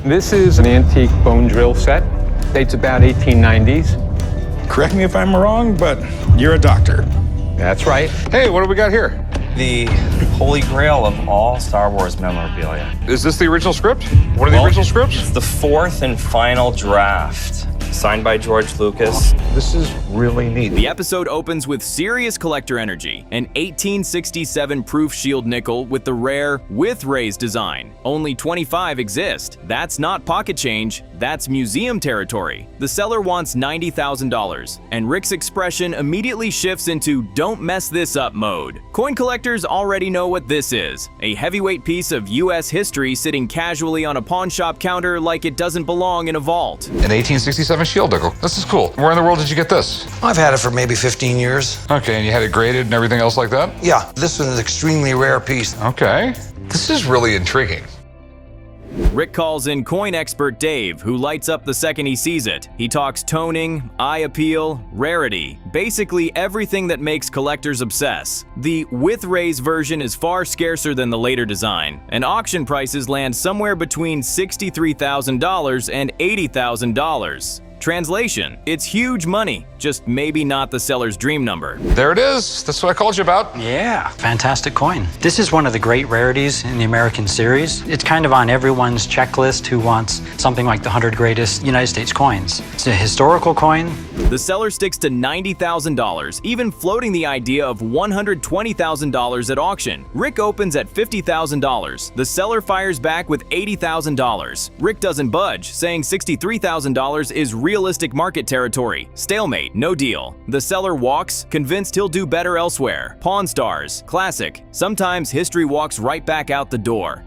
This is an antique bone drill set. Dates about 1890s. Correct me if I'm wrong, but you're a doctor. That's right. Hey, what do we got here? The holy grail of all Star Wars memorabilia. Is this the original script? One of the original scripts? It's the fourth and final draft, signed by George Lucas. This is really neat. The episode opens with serious collector energy, an 1867 proof shield nickel with the rare with raised design. Only 25 exist. That's not pocket change, that's museum territory. The seller wants $90,000, and Rick's expression immediately shifts into don't mess this up mode. Coin collectors already know what this is, a heavyweight piece of US history sitting casually on a pawn shop counter like it doesn't belong in a vault. An 1867 shield nickel. This is cool. Where in the world did you get this? I've had it for maybe 15 years. Okay, and you had it graded and everything else like that? Yeah, this was an extremely rare piece. Okay. This is really intriguing. Rick calls in coin expert Dave, who lights up the second he sees it. He talks toning, eye appeal, rarity, basically everything that makes collectors obsess. The with raise version is far scarcer than the later design, and auction prices land somewhere between $63,000 and $80,000. Translation: it's huge money, just maybe not the seller's dream number. There it is. That's what I called you about. Yeah, fantastic coin. This is one of the great rarities in the American series. It's kind of on everyone's checklist who wants something like the 100 greatest United States coins. It's a historical coin. The seller sticks to $90,000, even floating the idea of $120,000 at auction. Rick opens at $50,000. The seller fires back with $80,000. Rick doesn't budge, saying $63,000 is realistic market territory. Stalemate, no deal. The seller walks, convinced he'll do better elsewhere. Pawn Stars, classic. Sometimes history walks right back out the door.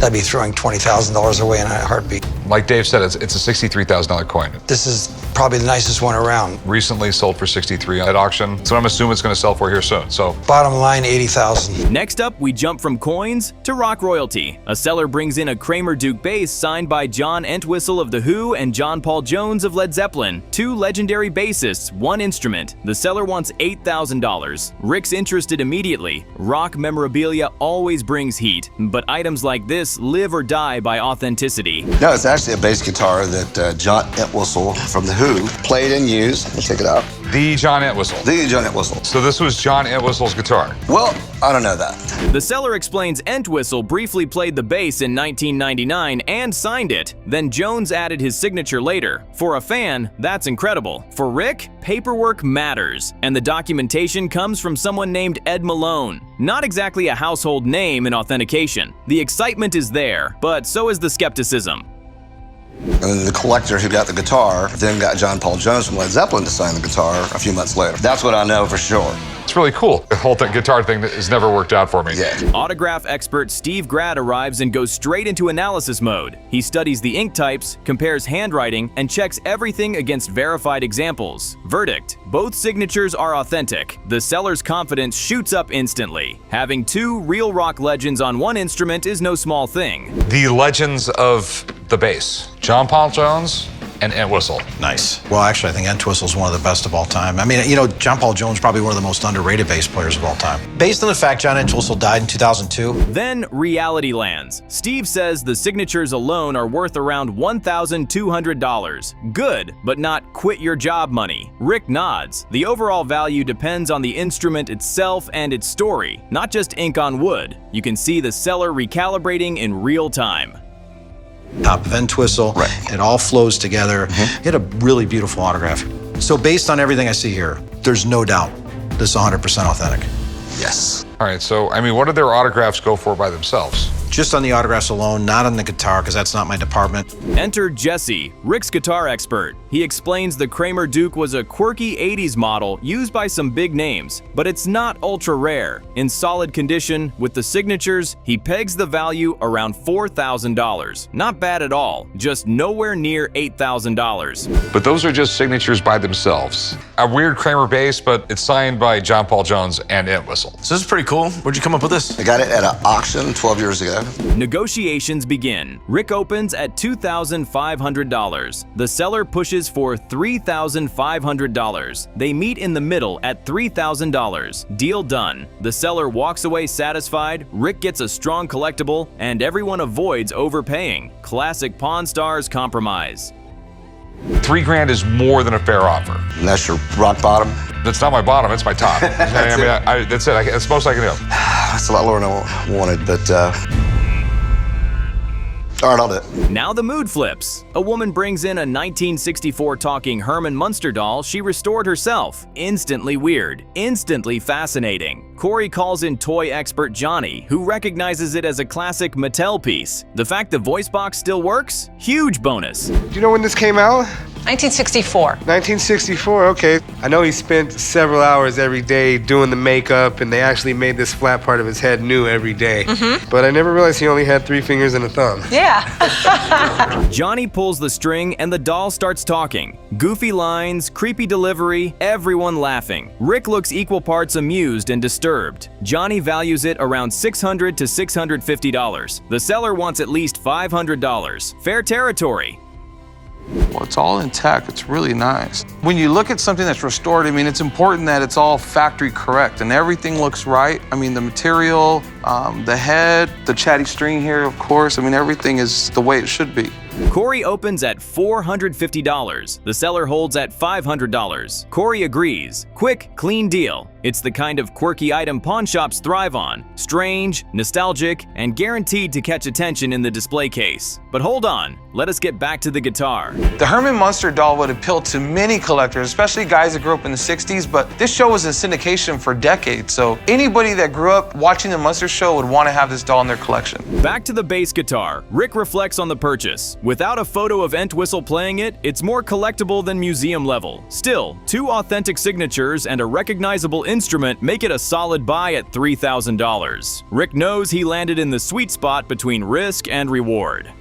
I'd be throwing $20,000 away in a heartbeat. Like Dave said, it's a $63,000 coin. This is probably the nicest one around. Recently sold for $63 at auction, so I'm assuming it's going to sell for here soon. So Bottom line, $80,000. Next up, we jump from coins to rock royalty. A seller brings in a Kramer Duke bass signed by John Entwistle of The Who and John Paul Jones of Led Zeppelin. Two legendary bassists, one instrument. The seller wants $8,000. Rick's interested immediately. Rock memorabilia always brings heat, but items like this live or die by authenticity. No, it's actually a bass guitar that John Entwistle from The Who played and used. Let me take it out. the John Entwistle. The John Entwistle. So this was John Entwistle's guitar. Well, I don't know that. The seller explains Entwistle briefly played the bass in 1999 and signed it. Then Jones added his signature later. For a fan, that's incredible. For Rick, paperwork matters, and the documentation comes from someone named Ed Malone. Not exactly a household name in authentication. The excitement is there, but so is the skepticism. And the collector who got the guitar then got John Paul Jones from Led Zeppelin to sign the guitar a few months later. That's what I know for sure. It's really cool. The whole guitar thing that has never worked out for me. Yeah. Autograph expert Steve Grad arrives and goes straight into analysis mode. He studies the ink types, compares handwriting, and checks everything against verified examples. Verdict: both signatures are authentic. The seller's confidence shoots up instantly. Having two real rock legends on one instrument is no small thing. The legends of the bass. John Paul Jones and Entwistle. Nice. Well, actually, I think Entwistle's one of the best of all time. I mean, you know, John Paul Jones is probably one of the most underrated bass players of all time. Based on the fact John Entwistle died in 2002. Then reality lands. Steve says the signatures alone are worth around $1,200. Good, but not quit your job money. Rick nods. The overall value depends on the instrument itself and its story, not just ink on wood. You can see the seller recalibrating in real time. Top of Entwistle. Right. It all flows together. He had a really beautiful autograph. So based on everything I see here, there's no doubt this is 100% authentic. Yes. All right, so, I mean, what did their autographs go for by themselves? Just on the autographs alone, not on the guitar, because that's not my department. Enter Jesse, Rick's guitar expert. He explains the Kramer Duke was a quirky 80s model used by some big names, but it's not ultra rare. In solid condition, with the signatures, he pegs the value around $4,000. Not bad at all, just nowhere near $8,000. But those are just signatures by themselves. A weird Kramer bass, but it's signed by John Paul Jones and Entwistle. So this is pretty cool. Where'd you come up with this? I got it at an auction 12 years ago. Negotiations begin. Rick opens at $2,500. The seller pushes for $3,500. They meet in the middle at $3,000. Deal done. The seller walks away satisfied, Rick gets a strong collectible, and everyone avoids overpaying. Classic Pawn Stars compromise. $3 grand is more than a fair offer. And that's your rock bottom? That's not my bottom, it's my top. That's it. That's the most I can do. That's a lot lower than I wanted, but all right, I'll do it. Now the mood flips. A woman brings in a 1964 talking Herman Munster doll she restored herself. Instantly weird, instantly fascinating. Corey calls in toy expert Johnny, who recognizes it as a classic Mattel piece. The fact the voice box still works? Huge bonus. Do you know when this came out? 1964. 1964, okay. I know he spent several hours every day doing the makeup, and they actually made this flat part of his head new every day. But I never realized he only had 3 fingers and a thumb. Yeah. Johnny pulls the string and the doll starts talking. Goofy lines, creepy delivery, everyone laughing. Rick looks equal parts amused and disturbed. Johnny values it around $600 to $650. The seller wants at least $500. Fair territory. Well, it's all intact. It's really nice. When you look at something that's restored, I mean, it's important that it's all factory correct and everything looks right. I mean, the material, the head, the chatty string here, of course. I mean, everything is the way it should be. Corey opens at $450. The seller holds at $500. Corey agrees. Quick, clean deal. It's the kind of quirky item pawn shops thrive on. Strange, nostalgic, and guaranteed to catch attention in the display case. But hold on, let us get back to the guitar. The Herman Munster doll would appeal to many collectors, especially guys that grew up in the 60s, but this show was in syndication for decades, so anybody that grew up watching the Munster show would want to have this doll in their collection. Back to the bass guitar. Rick reflects on the purchase. Without a photo of Entwistle playing it, it's more collectible than museum level. Still, 2 authentic signatures and a recognizable instrument make it a solid buy at $3,000. Rick knows he landed in the sweet spot between risk and reward.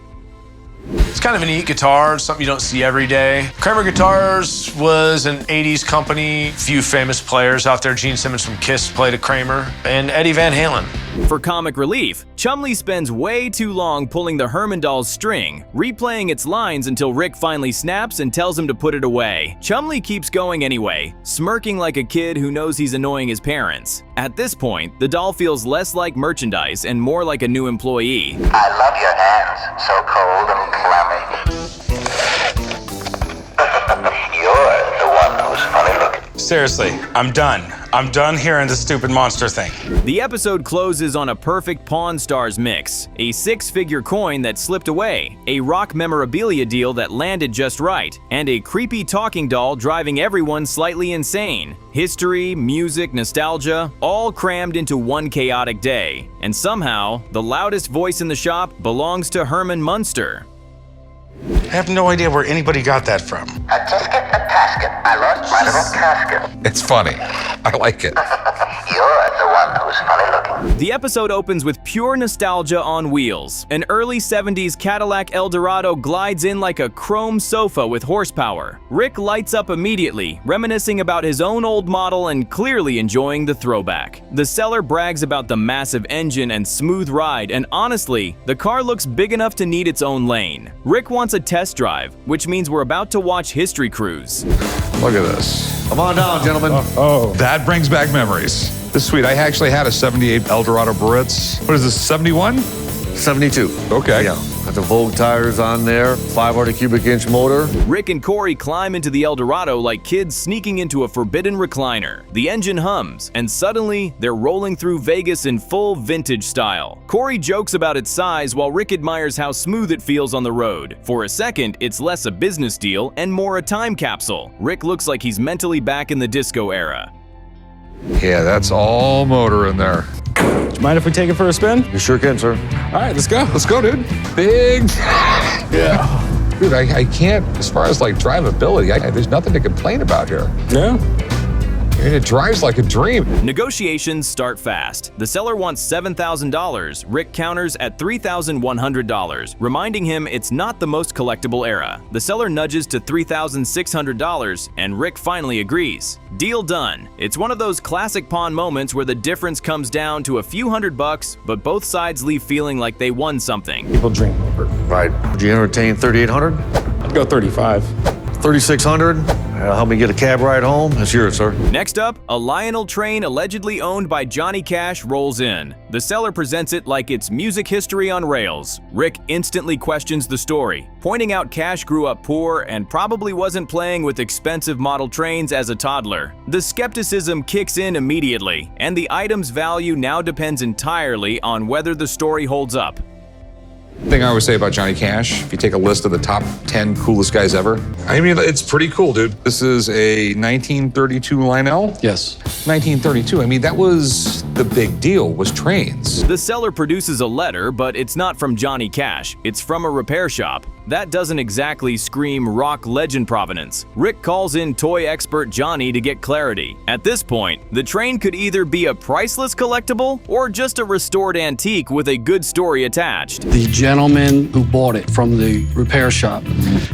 It's kind of a neat guitar, something you don't see every day. Kramer Guitars was an 80s company. Few famous players out there. Gene Simmons from Kiss played a Kramer, and Eddie Van Halen. For comic relief, Chumlee spends way too long pulling the Herman doll's string, replaying its lines until Rick finally snaps and tells him to put it away. Chumlee keeps going anyway, smirking like a kid who knows he's annoying his parents. At this point, the doll feels less like merchandise and more like a new employee. I love your hands, so cold and clammy. You're the one who's funny looking. Seriously, I'm done. I'm done hearing this stupid monster thing. The episode closes on a perfect Pawn Stars mix, a 6-figure coin that slipped away, a rock memorabilia deal that landed just right, and a creepy talking doll driving everyone slightly insane. History, music, nostalgia, all crammed into one chaotic day. And somehow, the loudest voice in the shop belongs to Herman Munster. I have no idea where anybody got that from. A tisket, a tasket. I lost my little casket. It's funny. I like it. You're the one who's funny looking. The episode opens with pure nostalgia on wheels. An early 70s Cadillac Eldorado glides in like a chrome sofa with horsepower. Rick lights up immediately, reminiscing about his own old model and clearly enjoying the throwback. The seller brags about the massive engine and smooth ride, and honestly, the car looks big enough to need its own lane. Rick wants a test drive, which means we're about to watch History Cruise. Look at this. Come on down, gentlemen. That brings back memories. This is sweet. I actually had a 78 Eldorado Baritz. What is this, 71? 72. Okay. Yeah. Got the Vogue tires on there, 500 cubic inch motor. Rick and Corey climb into the Eldorado like kids sneaking into a forbidden recliner. The engine hums, and suddenly, they're rolling through Vegas in full vintage style. Corey jokes about its size while Rick admires how smooth it feels on the road. For a second, it's less a business deal and more a time capsule. Rick looks like he's mentally back in the disco era. Yeah, that's all motor in there. Do you mind if we take it for a spin? You sure can, sir. All right, let's go. Let's go, dude. Big. Yeah. Dude, I can't, as far as like drivability, there's nothing to complain about here. Yeah. And it drives like a dream. Negotiations start fast. The seller wants $7,000. Rick counters at $3,100, reminding him it's not the most collectible era. The seller nudges to $3,600, and Rick finally agrees. Deal done. It's one of those classic pawn moments where the difference comes down to a few $100, but both sides leave feeling like they won something. People dream over. Right. Would you entertain 3,800? I'd go 35. 3,600? Help me get a cab ride home? That's yours, sir. Next up, a Lionel train allegedly owned by Johnny Cash rolls in. The seller presents it like it's music history on rails. Rick instantly questions the story, pointing out Cash grew up poor and probably wasn't playing with expensive model trains as a toddler. The skepticism kicks in immediately, and the item's value now depends entirely on whether the story holds up. Thing I always say about Johnny Cash, if you take a list of the top 10 coolest guys ever, I mean, it's pretty cool, dude. This is a 1932 Lionel? Yes. 1932. I mean, that was the big deal, was trains. The seller produces a letter, but it's not from Johnny Cash. It's from a repair shop. That doesn't exactly scream rock legend provenance. Rick calls in toy expert Johnny to get clarity. At this point, the train could either be a priceless collectible or just a restored antique with a good story attached. The gentleman who bought it from the repair shop,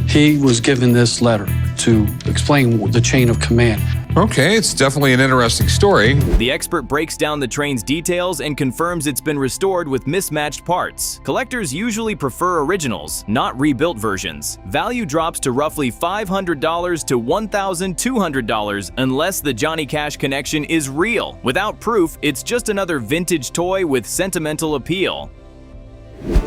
he was given this letter to explain the chain of command. Okay, it's definitely an interesting story. The expert breaks down the train's details and confirms it's been restored with mismatched parts. Collectors usually prefer originals, not rebuilt versions. Value drops to roughly $500 to $1,200 unless the Johnny Cash connection is real. Without proof, it's just another vintage toy with sentimental appeal.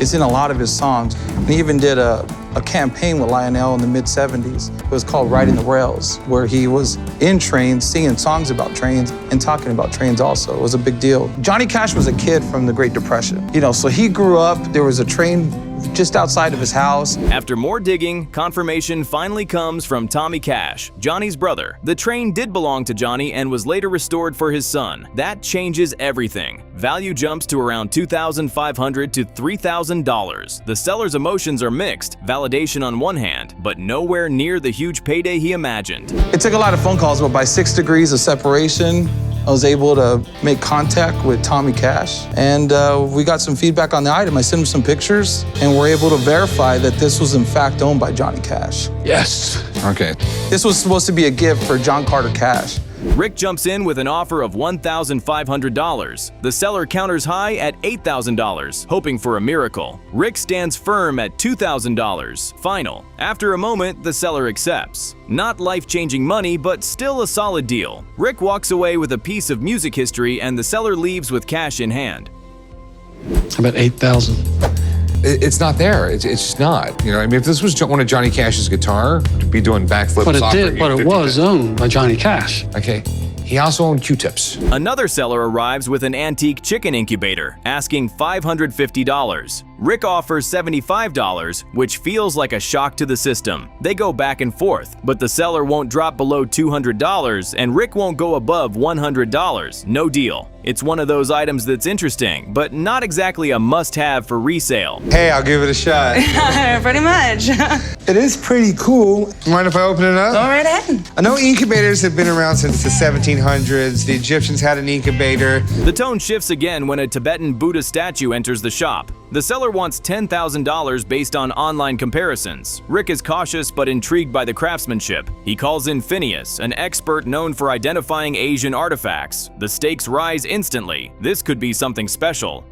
It's in a lot of his songs. And he even did a campaign with Lionel in the mid-70s. It was called Riding the Rails, where he was in trains, singing songs about trains and talking about trains also. It was a big deal. Johnny Cash was a kid from the Great Depression. You know, so he grew up, there was a train just outside of his house. After more digging, confirmation finally comes from Tommy Cash, Johnny's brother. The train did belong to Johnny and was later restored for his son. That changes everything. Value jumps to around $2,500 to $3,000. The seller's emotions are mixed, validation on one hand, but nowhere near the huge payday he imagined. It took a lot of phone calls, but by 6 degrees of separation, I was able to make contact with Tommy Cash, and we got some feedback on the item. I sent him some pictures, and we're able to verify that this was in fact owned by Johnny Cash. Yes. Okay. This was supposed to be a gift for John Carter Cash. Rick jumps in with an offer of $1,500. The seller counters high at $8,000, hoping for a miracle. Rick stands firm at $2,000. Final. After a moment, the seller accepts. Not life-changing money, but still a solid deal. Rick walks away with a piece of music history, and the seller leaves with cash in hand. About $8,000. It's not there. It's just not. You know, I mean, if this was one of Johnny Cash's guitar, it'd be doing backflips. But it did. But it was owned by Johnny Cash. Okay. He also owned Q-tips. Another seller arrives with an antique chicken incubator, asking $550. Rick offers $75, which feels like a shock to the system. They go back and forth, but the seller won't drop below $200, and Rick won't go above $100. No deal. It's one of those items that's interesting, but not exactly a must-have for resale. Hey, I'll give it a shot. Pretty much. It is pretty cool. Mind if I open it up? Go right ahead. I know incubators have been around since the 1700s. The Egyptians had an incubator. The tone shifts again when a Tibetan Buddha statue enters the shop. The seller wants $10,000 based on online comparisons. Rick is cautious but intrigued by the craftsmanship. He calls in Phineas, an expert known for identifying Asian artifacts. The stakes rise instantly. This could be something special.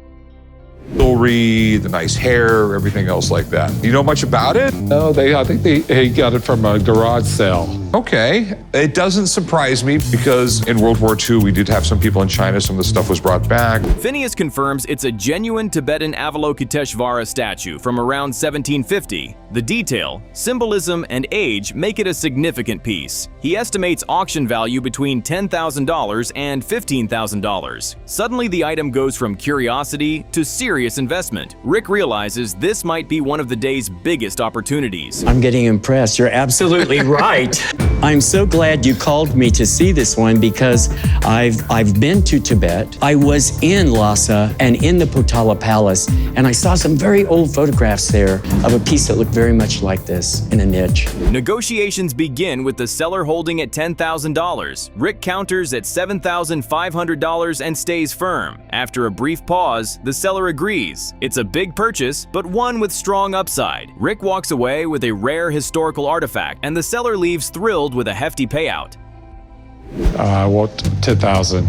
Jewelry, the nice hair, everything else like that. You know much about it? No, I think he got it from a garage sale. Okay. It doesn't surprise me because in World War II, we did have some people in China. Some of the stuff was brought back. Phineas confirms it's a genuine Tibetan Avalokiteshvara statue from around 1750. The detail, symbolism, and age make it a significant piece. He estimates auction value between $10,000 and $15,000. Suddenly, the item goes from curiosity to serious investment. Rick realizes this might be one of the day's biggest opportunities. I'm getting impressed. You're absolutely right. I'm so glad you called me to see this one because I've been to Tibet. I was in Lhasa and in the Potala Palace, and I saw some very old photographs there of a piece that looked very much like this in a niche. Negotiations begin with the seller holding at $10,000. Rick counters at $7,500 and stays firm. After a brief pause, the seller agrees. It's a big purchase, but one with strong upside. Rick walks away with a rare historical artifact, and the seller leaves thrilled with a hefty payout. What, 10,000?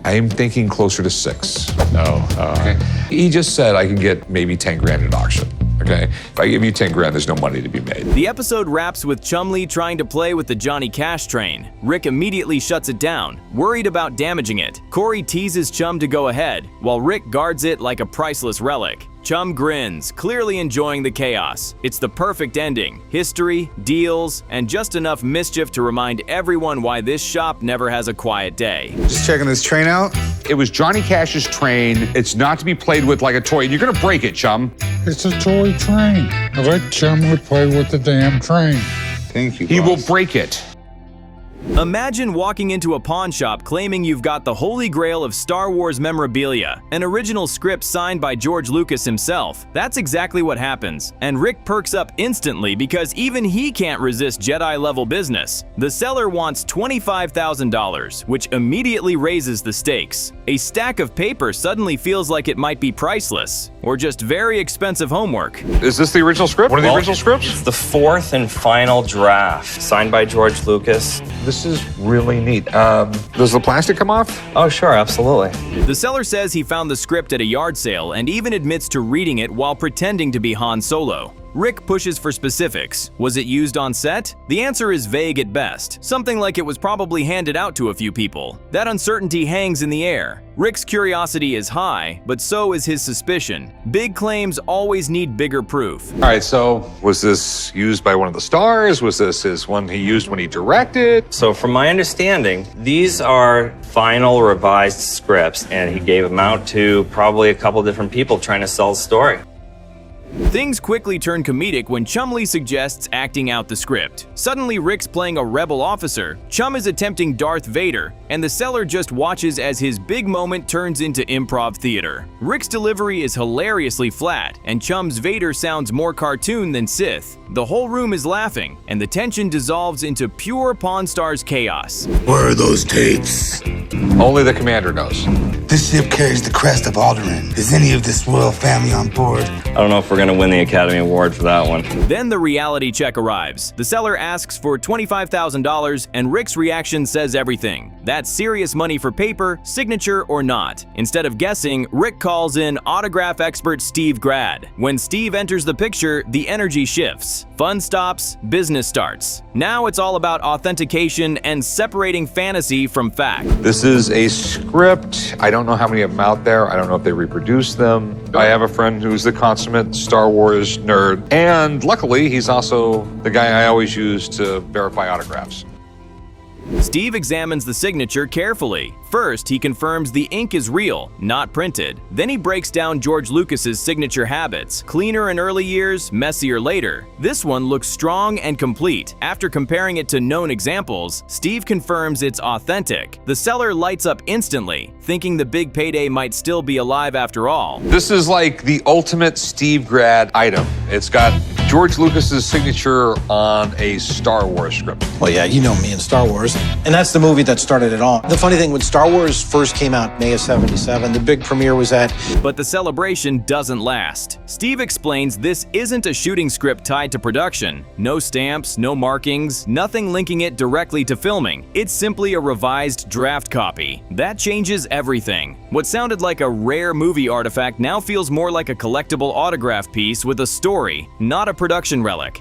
I'm thinking closer to 6. No. Okay. He just said I can get maybe 10 grand at auction. Okay. If I give you 10 grand, there's no money to be made. The episode wraps with Chumlee trying to play with the Johnny Cash train. Rick immediately shuts it down, worried about damaging it. Corey teases Chum to go ahead, while Rick guards it like a priceless relic. Chum grins, clearly enjoying the chaos. It's the perfect ending. History, deals, and just enough mischief to remind everyone why this shop never has a quiet day. Just checking this train out. It was Johnny Cash's train. It's not to be played with like a toy. You're gonna break it, Chum. It's a toy train. I let Chumlee play with the damn train. Thank you, He boss. will break it. Imagine walking into a pawn shop claiming you've got the holy grail of Star Wars memorabilia, an original script signed by George Lucas himself. That's exactly what happens, and Rick perks up instantly because even he can't resist Jedi-level business. The seller wants $25,000, which immediately raises the stakes. A stack of paper suddenly feels like it might be priceless, or just very expensive homework. Is this the original script? One of the original scripts? It's the 4th and final draft, signed by George Lucas. This is really neat. Does the plastic come off? Oh, sure, absolutely. The seller says he found the script at a yard sale and even admits to reading it while pretending to be Han Solo. Rick pushes for specifics. Was it used on set? The answer is vague at best, something like it was probably handed out to a few people. That uncertainty hangs in the air. Rick's curiosity is high, but so is his suspicion. Big claims always need bigger proof. All right, so was this used by one of the stars? Was this his one he used when he directed? So from my understanding, these are final revised scripts, and he gave them out to probably a couple different people trying to sell the story. Things quickly turn comedic when Chumlee suggests acting out the script. Suddenly, Rick's playing a rebel officer, Chum is attempting Darth Vader, and the seller just watches as his big moment turns into improv theater. Rick's delivery is hilariously flat, and Chum's Vader sounds more cartoon than Sith. The whole room is laughing, and the tension dissolves into pure Pawn Stars chaos. Where are those tapes? Only the commander knows. This ship carries the crest of Alderaan. Is any of this royal family on board? I don't know if we're going to win the Academy Award for that one. Then the reality check arrives. The seller asks for $25,000, and Rick's reaction says everything. That's serious money for paper, signature, or not. Instead of guessing, Rick calls in autograph expert Steve Grad. When Steve enters the picture, the energy shifts. Fun stops, business starts. Now it's all about authentication and separating fantasy from fact. This is a script. I don't know how many of them out there. I don't know if they reproduce them. I have a friend who's the consummate Star Wars nerd, and luckily he's also the guy I always use to verify autographs. Steve examines the signature carefully. First, he confirms the ink is real, not printed. Then he breaks down George Lucas's signature habits. Cleaner in early years, messier later. This one looks strong and complete. After comparing it to known examples, Steve confirms it's authentic. The seller lights up instantly, thinking the big payday might still be alive after all. This is like the ultimate Steve Grad item. It's got George Lucas's signature on a Star Wars script. Well, yeah, you know me in Star Wars. And that's the movie that started it all. The funny thing, when Star Wars first came out May of '77, the big premiere was at... But the celebration doesn't last. Steve explains this isn't a shooting script tied to production. No stamps, no markings, nothing linking it directly to filming. It's simply a revised draft copy. That changes everything. What sounded like a rare movie artifact now feels more like a collectible autograph piece with a story, not a production relic.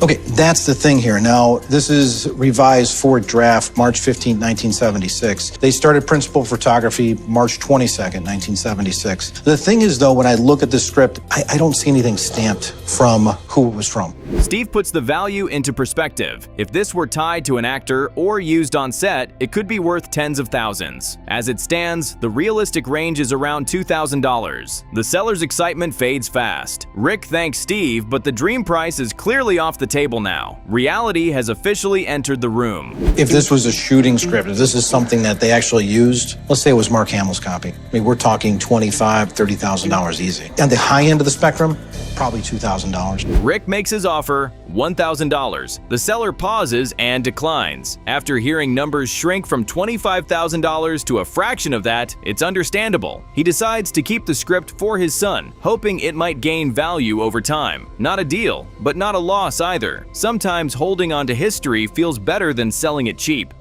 Okay, that's the thing here. Now, this is revised for draft March 15, 1976. They started principal photography March 22nd, 1976. The thing is, though, when I look at the script, I don't see anything stamped from who it was from. Steve puts the value into perspective. If this were tied to an actor or used on set, it could be worth tens of thousands. As it stands, the realistic range is around $2,000. The seller's excitement fades fast. Rick thanks Steve, but the dream price is clearly off the table now. Reality has officially entered the room. If this was a shooting script, if this is something that they actually used, let's say it was Mark Hamill's copy. I mean, we're talking $25,000, $30,000 easy. At the high end of the spectrum, probably $2,000. Rick makes his offer, $1,000. The seller pauses and declines. After hearing numbers shrink from $25,000 to a fraction of that, it's understandable. He decides to keep the script for his son, hoping it might gain value over time. Not a deal, but not a loss either. Sometimes holding on to history feels better than selling it cheap.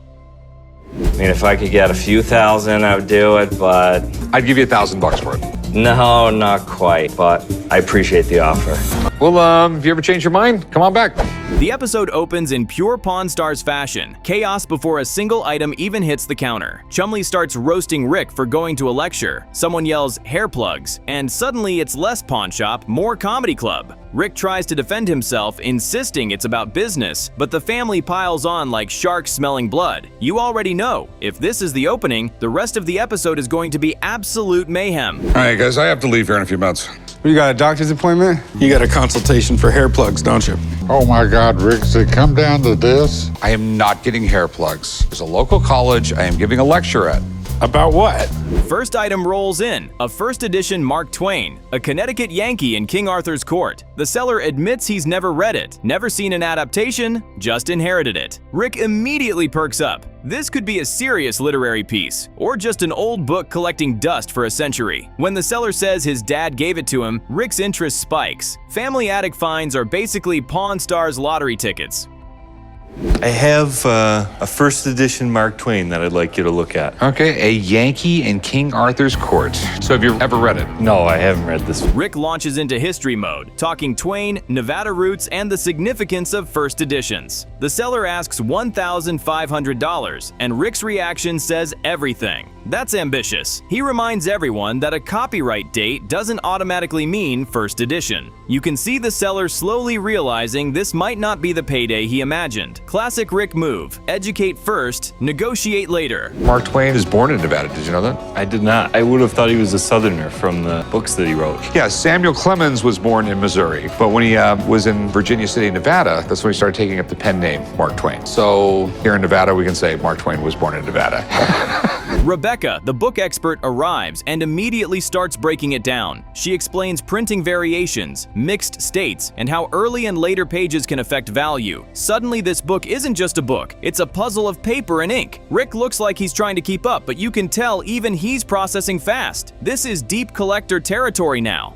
I mean, if I could get a few thousand, I would do it, but... I'd give you $1,000 for it. No, not quite, but I appreciate the offer. Well, if you ever change your mind, come on back. The episode opens in pure Pawn Stars fashion. Chaos before a single item even hits the counter. Chumlee starts roasting Rick for going to a lecture. Someone yells, hair plugs, and suddenly it's less pawn shop, more comedy club. Rick tries to defend himself, insisting it's about business, but the family piles on like sharks smelling blood. You already know, if this is the opening, the rest of the episode is going to be absolute mayhem. All right, guys, I have to leave here in a few minutes. You got a doctor's appointment? You got a consultation for hair plugs, don't you? Oh my God, Rick, does it come down to this? I am not getting hair plugs. There's a local college I am giving a lecture at. About what? First item rolls in, a first edition Mark Twain, a Connecticut Yankee in King Arthur's court. The seller admits he's never read it, never seen an adaptation, just inherited it. Rick immediately perks up. This could be a serious literary piece, or just an old book collecting dust for a century. When the seller says his dad gave it to him, Rick's interest spikes. Family attic finds are basically Pawn Stars lottery tickets. I have a first edition Mark Twain that I'd like you to look at. Okay, a Yankee in King Arthur's court. So have you ever read it? No, I haven't read this one. Rick launches into history mode, talking Twain, Nevada roots, and the significance of first editions. The seller asks $1,500, and Rick's reaction says everything. That's ambitious. He reminds everyone that a copyright date doesn't automatically mean first edition. You can see the seller slowly realizing this might not be the payday he imagined. Classic Rick move. Educate first, negotiate later. Mark Twain is born in Nevada. Did you know that? I did not. I would have thought he was a Southerner from the books that he wrote. Yeah, Samuel Clemens was born in Missouri, but when he was in Virginia City, Nevada, that's when he started taking up the pen name Mark Twain. So here in Nevada, we can say Mark Twain was born in Nevada. Rebecca, the book expert, arrives and immediately starts breaking it down. She explains printing variations, mixed states, and how early and later pages can affect value. Suddenly, this book isn't just a book, it's a puzzle of paper and ink. Rick looks like he's trying to keep up, but you can tell even he's processing fast. This is deep collector territory now.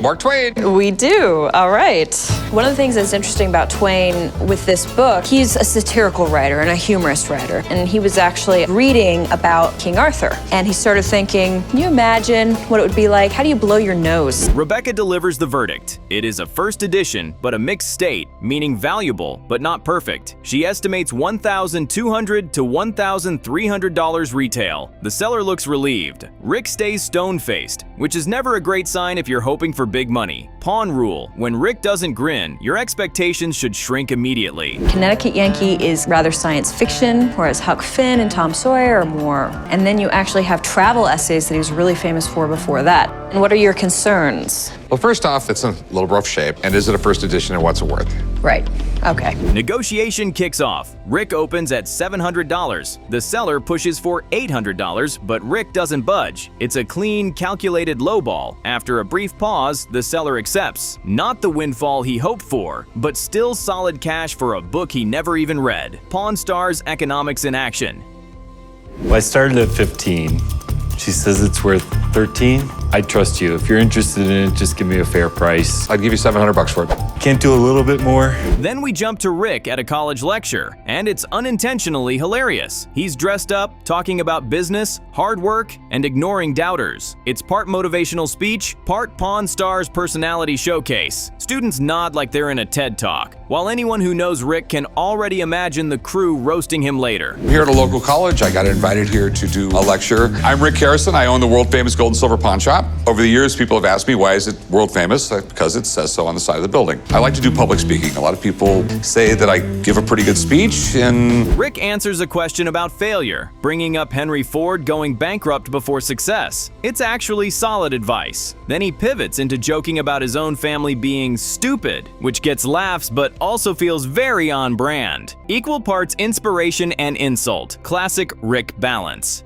Mark Twain. We do. All right. One of the things that's interesting about Twain with this book, he's a satirical writer and a humorous writer. And he was actually reading about King Arthur. And he started thinking, can you imagine what it would be like? How do you blow your nose? Rebecca delivers the verdict. It is a first edition, but a mixed state, meaning valuable, but not perfect. She estimates $1,200 to $1,300 retail. The seller looks relieved. Rick stays stone-faced, which is never a great sign if you're hoping for big money. Pawn rule. When Rick doesn't grin, your expectations should shrink immediately. Connecticut Yankee is rather science fiction, whereas Huck Finn and Tom Sawyer are more. And then you actually have travel essays that he was really famous for before that. And what are your concerns? Well, first off, it's in a little rough shape. And is it a first edition and what's it worth? Right. Okay. Negotiation kicks off. Rick opens at $700. The seller pushes for $800, but Rick doesn't budge. It's a clean, calculated lowball. After a brief pause, the seller accepts. Not the windfall he hoped for, but still solid cash for a book he never even read. Pawn Stars Economics in Action. Well, I started at 15. She says it's worth 13. I trust you. If you're interested in it, just give me a fair price. I'd give you $700 for it. Can't do a little bit more? Then we jump to Rick at a college lecture, and it's unintentionally hilarious. He's dressed up, talking about business, hard work, and ignoring doubters. It's part motivational speech, part Pawn Stars personality showcase. Students nod like they're in a TED Talk. while anyone who knows Rick can already imagine the crew roasting him later. Here at a local college, I got invited here to do a lecture. I'm Rick Harrison. I own the world famous gold and silver pawn shop. Over the years, people have asked me, why is it world famous? Because it says so on the side of the building. I like to do public speaking. A lot of people say that I give a pretty good speech, and Rick answers a question about failure, bringing up Henry Ford going bankrupt before success. It's actually solid advice. Then he pivots into joking about his own family being stupid, which gets laughs but also feels very on brand. Equal parts inspiration and insult. Classic Rick balance.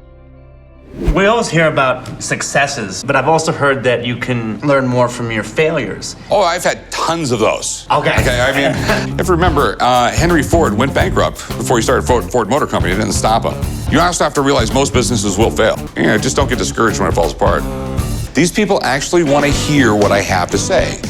We always hear about successes, but I've also heard that you can learn more from your failures. oh, I've had tons of those. Okay. I mean, if you remember, Henry Ford went bankrupt before he started Ford Motor Company. It didn't stop him. You also have to realize most businesses will fail. Just don't get discouraged when it falls apart. These people actually want to hear what I have to say.